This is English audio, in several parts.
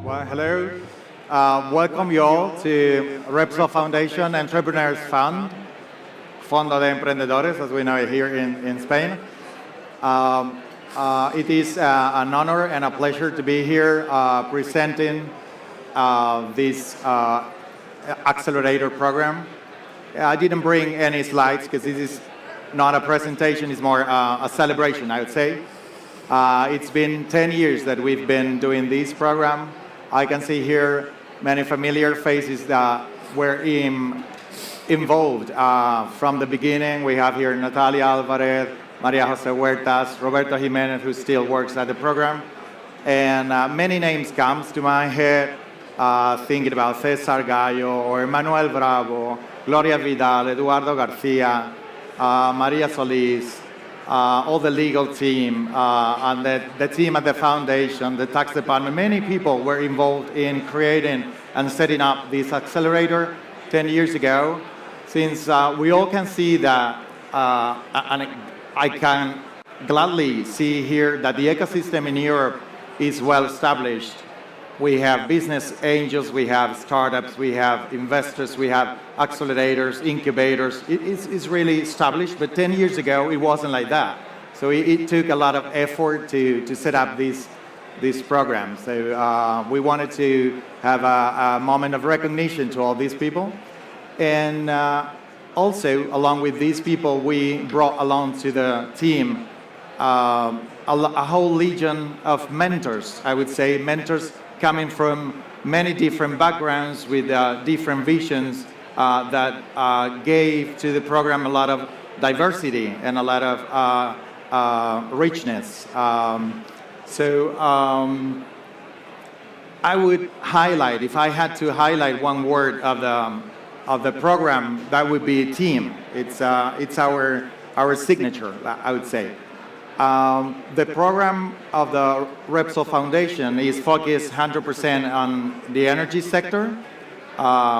Well, hello. Welcome you all to Repsol Foundation Entrepreneurs Fund, Fondo de Emprendedores, as we know it here in Spain. It is an honor and a pleasure to be here presenting this accelerator program. I didn't bring any slides because this is not a presentation, it's more a celebration, I would say. It's been 10 years that we've been doing this program. I can see here many familiar faces that were involved from the beginning. We have here Natalia Alvarez, Maria Jose Huertas, Roberto Jimenez, who still works at the program. And many names comes to my head, thinking about Cesar Gallo, or Manuel Bravo, Gloria Vidal, Eduardo Garcia, Maria Solis, all the legal team, and the team at the foundation, the tax department. Many people were involved in creating and setting up this accelerator 10 years ago. Since we all can see that, and I can gladly see here that the ecosystem in Europe is well established. We have business angels, we have startups, we have investors, we have accelerators, incubators. It's really established, but 10 years ago, it wasn't like that. So it took a lot of effort to set up this program. So we wanted to have a moment of recognition to all these people. And also, along with these people, we brought along to the team a whole legion of mentors, I would say, mentors coming from many different backgrounds with different visions that gave to the program a lot of diversity and a lot of richness. I would highlight, if I had to highlight one word of the program, that would be team. It's our signature, I would say. The program of the Repsol Foundation is focused 100% on the energy sector,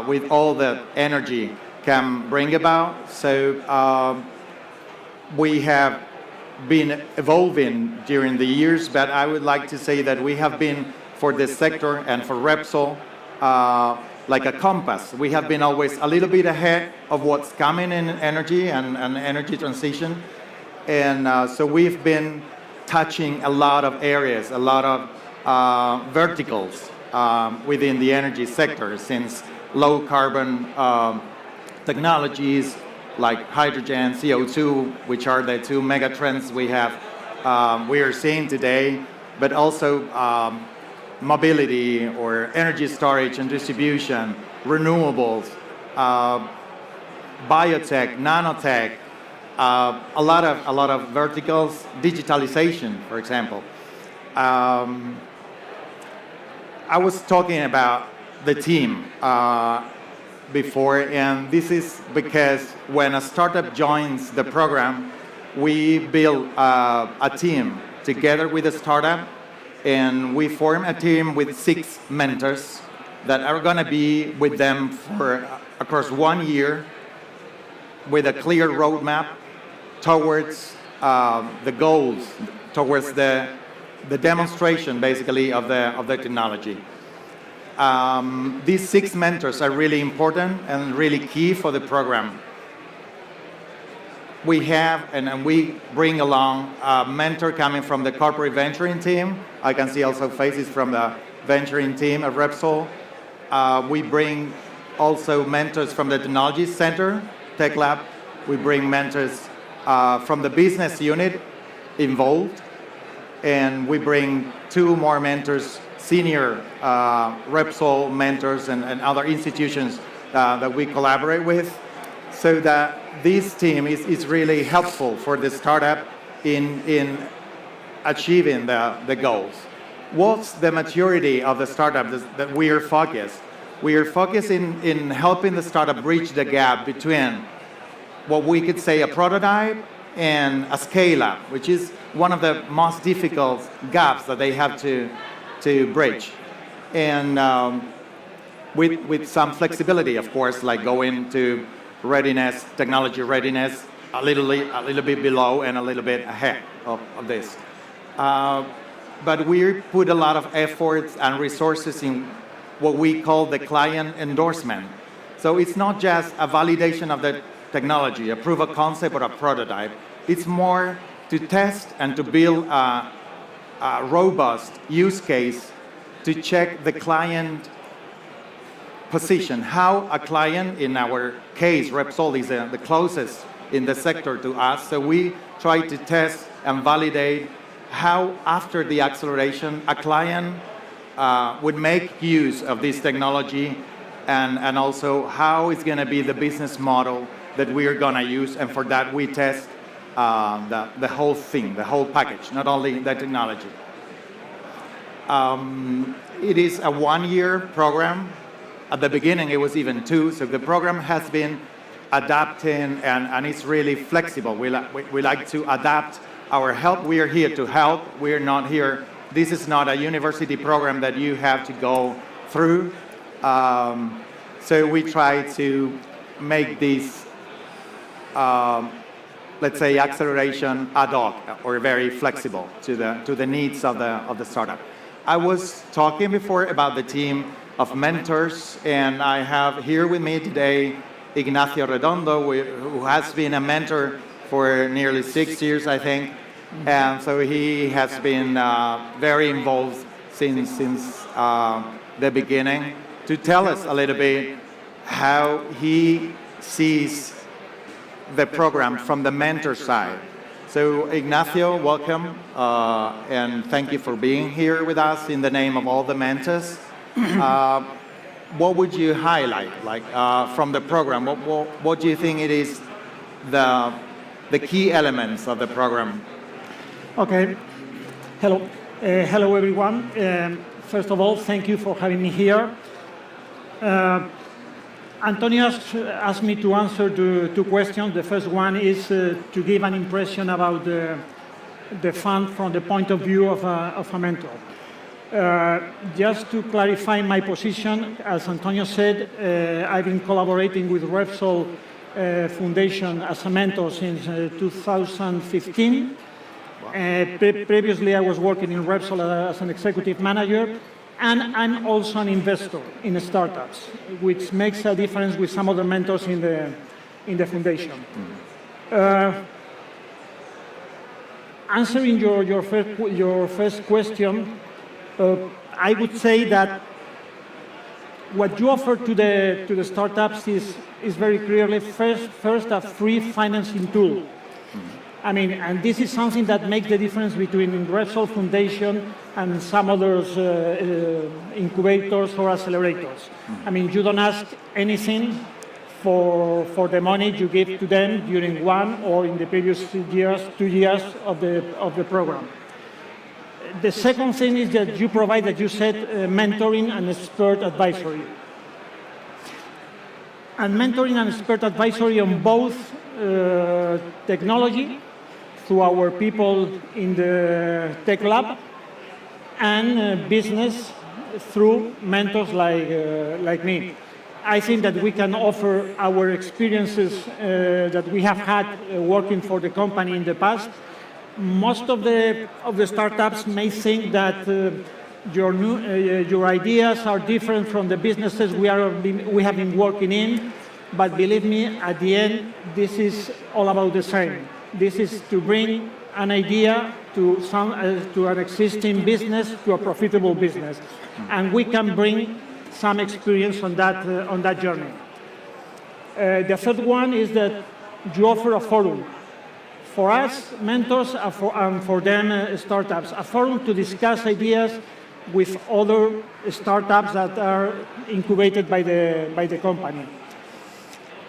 with all that energy can bring about. So we have been evolving during the years, but I would like to say that we have been, for this sector and for Repsol, like a compass. We have been always a little bit ahead of what's coming in energy and energy transition. And so we've been touching a lot of areas, a lot of verticals within the energy sector, since low carbon technologies like hydrogen, CO2, which are the two mega trends we are seeing today, but also mobility or energy storage and distribution, renewables, biotech, nanotech. A lot of verticals, digitalization, for example. I was talking about the team before, and this is because when a startup joins the program, we build a team together with the startup, and we form a team with 6 mentors that are going to be with them for across 1 year with a clear roadmap towards the goals, towards the demonstration, basically, of the technology. These 6 mentors are really important and really key for the program. We have, and we bring along a mentor coming from the corporate venturing team. I can see also faces from the venturing team at Repsol. We bring also mentors from the Technology Center, Tech Lab. We bring mentors from the business unit involved, and we bring 2 more mentors, senior Repsol mentors and other institutions that we collaborate with, so that this team is really helpful for the startup in achieving the goals. What's the maturity of the startup that we are focused? We are focused in helping the startup bridge the gap between what we could say a prototype and a scale-up, which is one of the most difficult gaps that they have to bridge. And with some flexibility, of course, like going to readiness, technology readiness, a little bit below and a little bit ahead of this. but we put a lot of efforts and resources in what we call the client endorsement. So it's not just a validation of the technology, a proof of concept or a prototype. It's more to test and to build a robust use case to check the client position, how a client, in our case, Repsol is the closest in the sector to us. So we try to test and validate how, after the acceleration, a client would make use of this technology, and also how it's going to be the business model that we are going to use. And for that, we test the whole thing, the whole package, not only the technology. It is a one-year program. At the beginning, it was even 2. So the program has been adapting, and it's really flexible. We like to adapt our help. We are here to help. We are not here. This is not a university program that you have to go through. So we try to make this, let's say, acceleration ad hoc or very flexible to the needs of the startup. I was talking before about the team of mentors, and I have here with me today Ignacio Redondo, who has been a mentor for nearly 6 years, I think. And so he has been very involved since the beginning to tell us a little bit how he sees the program from the mentor side. So Ignacio, welcome, and thank you for being here with us in the name of all the mentors. What would you highlight, from the program? What do you think it is the key elements of the program? Okay. Hello. Hello, everyone. First of all, thank you for having me here. Antonio asked me to answer two questions. The first one is to give an impression about the fund from the point of view of a mentor. Just to clarify my position, as Antonio said, I've been collaborating with Repsol Fundation as a mentor since 2015. Previously, I was working in Repsol as an executive manager, and I'm also an investor in startups, which makes a difference with some other mentors in the foundation. Answering your first question, I would say that what you offer to the startups is very clearly first a free financing tool. I mean, and this is something that makes the difference between Repsol Foundation and some others incubators or accelerators. I mean, you don't ask anything for the money you give to them during 1 or in the previous years, 2 years of the program. The second thing is that you provide, that you said, mentoring and expert advisory. And mentoring and expert advisory on both technology, through our people in the tech lab, and business through mentors like me. I think that we can offer our experiences that we have had working for the company in the past. Most of the startups may think that your ideas are different from the businesses we have been working in, but believe me, at the end, this is all about the same. This is to bring an idea to an existing business, to a profitable business, and we can bring some experience on that journey. The third one is that you offer a forum. For us, mentors, and for them, startups, a forum to discuss ideas with other startups that are incubated by the company.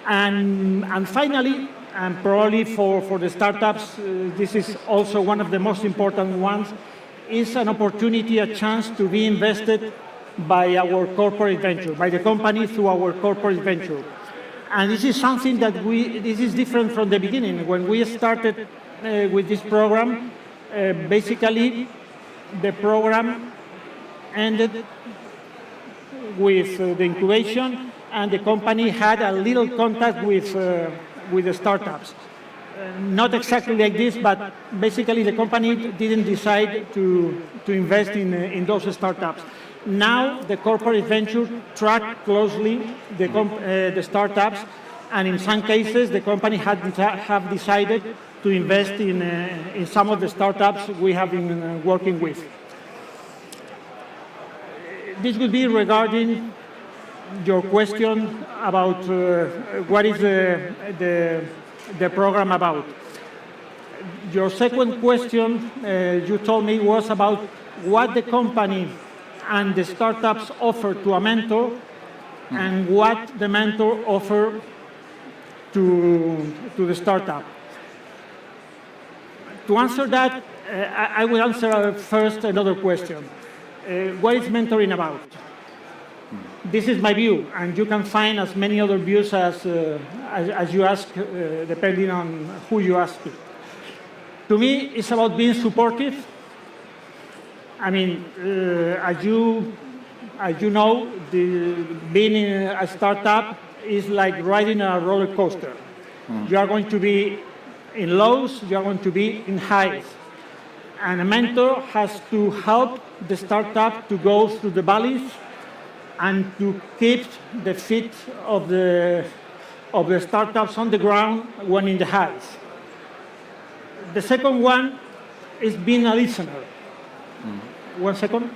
And finally, and probably for the startups, this is also one of the most important ones, is an opportunity, a chance to be invested by our corporate venture, by the company through our corporate venture. And this is something that this is different from the beginning. When we started with this program, basically the program ended with the incubation, and the company had a little contact with the startups. not exactly like this, but basically the company didn't decide to invest in those startups. Now the corporate venture track closely the startups, and in some cases the company have decided to invest in some of the startups we have been working with. This would be regarding your question about what is the program about. Your second question, you told me, was about what the company and the startups offer to a mentor and what the mentor offer to the startup. To answer that, I will answer first another question. What is mentoring about? This is my view, and you can find as many other views as you ask, depending on who you ask to. To me, it's about being supportive. I mean, as you know, being in a startup is like riding a roller coaster. You are going to be in lows, you are going to be in highs. And a mentor has to help the startup to go through the valleys and to keep the feet of the startups on the ground when in the highs. The second one is being a listener. 1 second.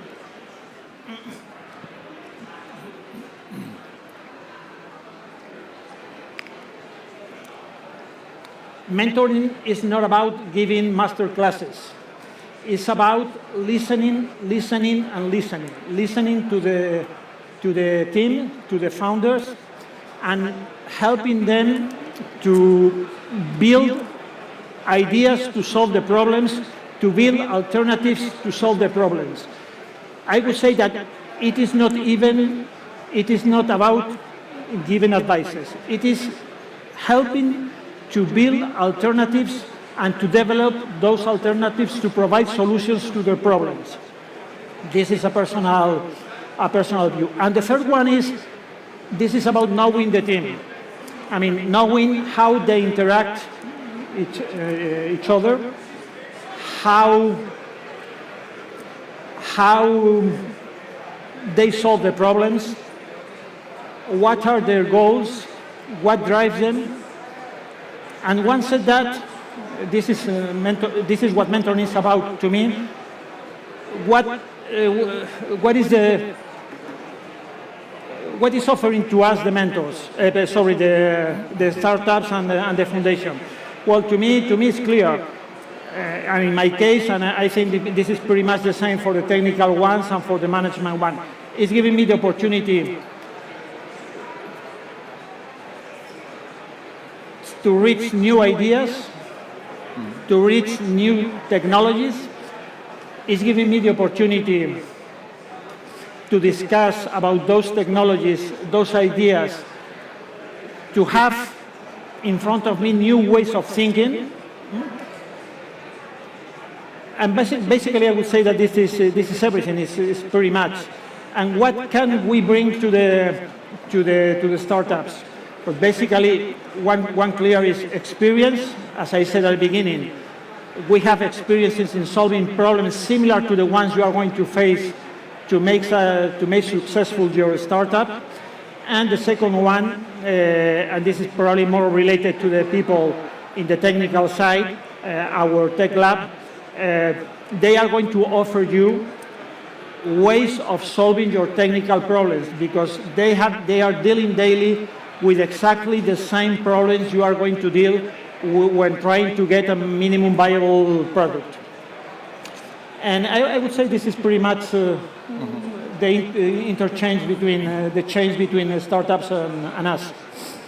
Mentoring is not about giving master classes. It's about listening, listening, and listening. Listening to the team, to the founders, and helping them to build ideas to solve the problems, to build alternatives to solve the problems. I would say that it is not about giving advices. It is helping to build alternatives and to develop those alternatives to provide solutions to their problems. This is a personal view. And the third one is, this is about knowing the team. I mean, knowing how they interact each other, how they solve the problems, what are their goals, what drives them. And once said that, this is what mentoring is about to me. What is offering to us the mentors? The startups and the foundation. Well, to me it's clear. And in my case, and I think this is pretty much the same for the technical ones and for the management one, it's giving me the opportunity to reach new ideas, to reach new technologies. It's giving me the opportunity to discuss about those technologies, those ideas, to have in front of me new ways of thinking. And basically, I would say that this is everything. It's pretty much. And what can we bring to the startups? But basically, one clear is experience. As I said at the beginning, we have experiences in solving problems similar to the ones you are going to face to make successful your startup. And the second one, and this is probably more related to the people in the technical side, our tech lab, they are going to offer you ways of solving your technical problems, because they are dealing daily with exactly the same problems you are going to deal when trying to get a minimum viable product. And I would say this is pretty much the interchange between the change between startups and us.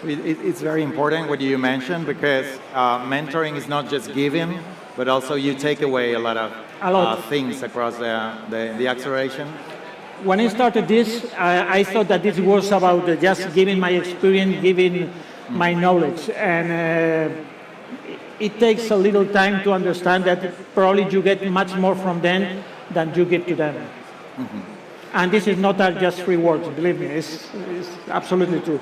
It's very important what you mentioned, because mentoring is not just giving, but also you take away a lot of things across the acceleration. When I started this, I thought that this was about just giving my experience, giving my knowledge. And it takes a little time to understand that probably you get much more from them than you give to them. And this is not just free words, believe me, it's absolutely true.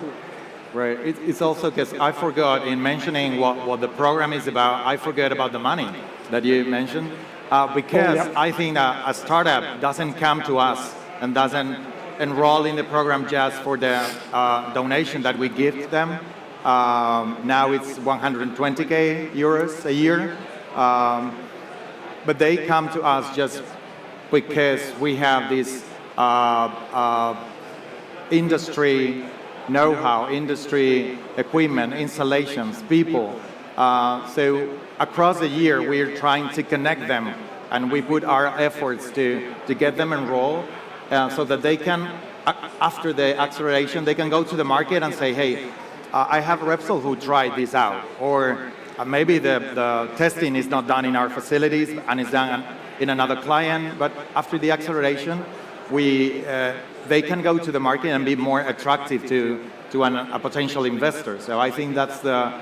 Right. It's also because I forgot in mentioning what the program is about, I forgot about the money that you mentioned. Because I think that a startup doesn't come to us and doesn't enroll in the program just for the donation that we give them. Now it's 120K euros a year. But they come to us just because we have this industry know-how, industry equipment, installations, people. So across the year, we're trying to connect them, and we put our efforts to get them enrolled so that they can, after the acceleration, they can go to the market and say, hey, I have Repsol who tried this out. Or maybe the testing is not done in our facilities and is done in another client, but after the acceleration, they can go to the market and be more attractive to a potential investor. So I think that's the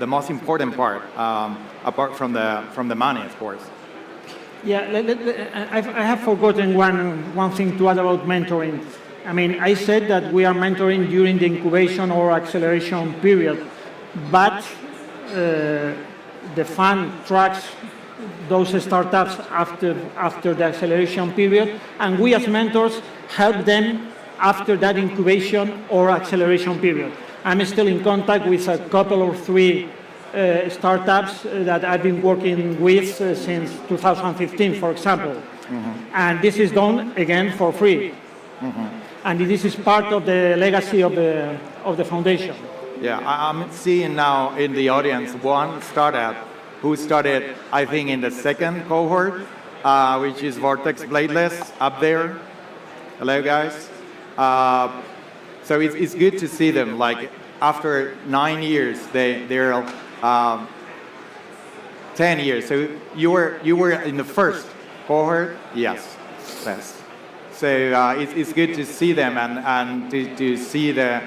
most important part, apart from the money, of course. Yeah, I have forgotten one thing to add about mentoring. I mean, I said that we are mentoring during the incubation or acceleration period, but the fund tracks those startups after the acceleration period, and we as mentors help them after that incubation or acceleration period. I'm still in contact with a couple or three startups that I've been working with since 2015, for example. Mm-hmm. And this is done, again, for free. Mm-hmm. And this is part of the legacy of the foundation. Yeah, I'm seeing now in the audience one startup who started, I think, in the second cohort, which is Vortex Bladeless up there. Hello, guys. So it's good to see them. Like after 9 years, they're 10 years. So you were in the first cohort, yes. So it's good to see them and to see the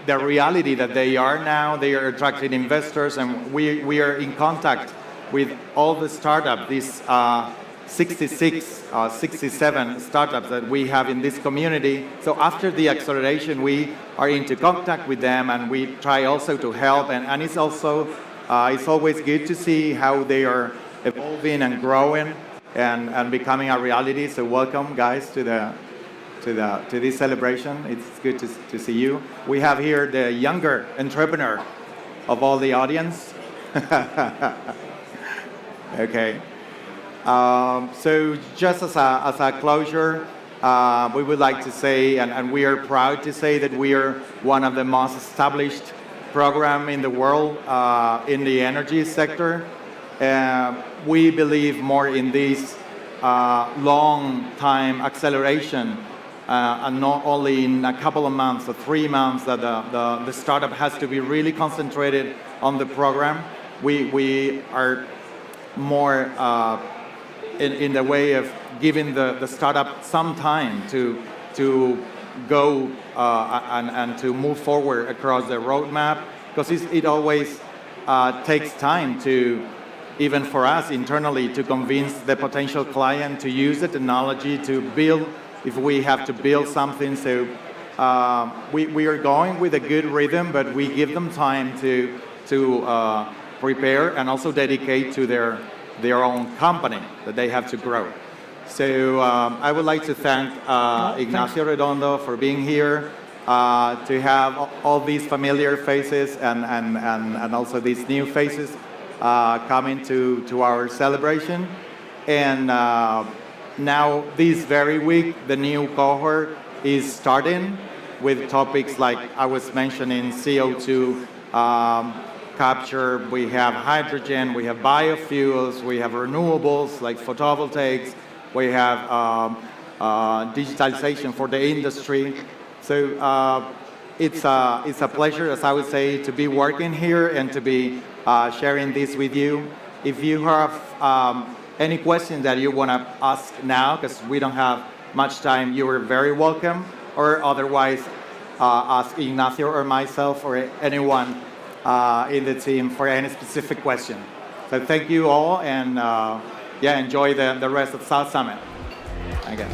reality that they are now. They are attracting investors, and we are in contact with all the startups, these 67 startups that we have in this community. So after the acceleration, we are into contact with them, and we try also to help. And it's also it's always good to see how they are evolving and growing and becoming a reality. So welcome, guys, to this celebration. It's good to see you. We have here the younger entrepreneur of all the audience. Okay. So just as a closure, we would like to say, and we are proud to say, that we are one of the most established program in the world in the energy sector. We believe more in this long time acceleration, and not only in a couple of months or 3 months that the startup has to be really concentrated on the program. We are more in the way of giving the startup some time to go and to move forward across the roadmap, because it always takes time to, even for us internally, to convince the potential client to use the technology, to build, if we have to build something. So we are going with a good rhythm, but we give them time to prepare and also dedicate to their own company that they have to grow. So I would like to thank Ignacio Redondo for being here, to have all these familiar faces and also these new faces coming to our celebration. And now this very week, the new cohort is starting with topics like I was mentioning, CO2 capture, we have hydrogen, we have biofuels, we have renewables like photovoltaics, we have digitalization for the industry. So it's a pleasure, as I would say, to be working here and to be sharing this with you. If you have any questions that you want to ask now, because we don't have much time, you are very welcome. Or otherwise, ask Ignacio or myself or anyone in the team for any specific question. So thank you all, and enjoy the rest of South Summit, I guess.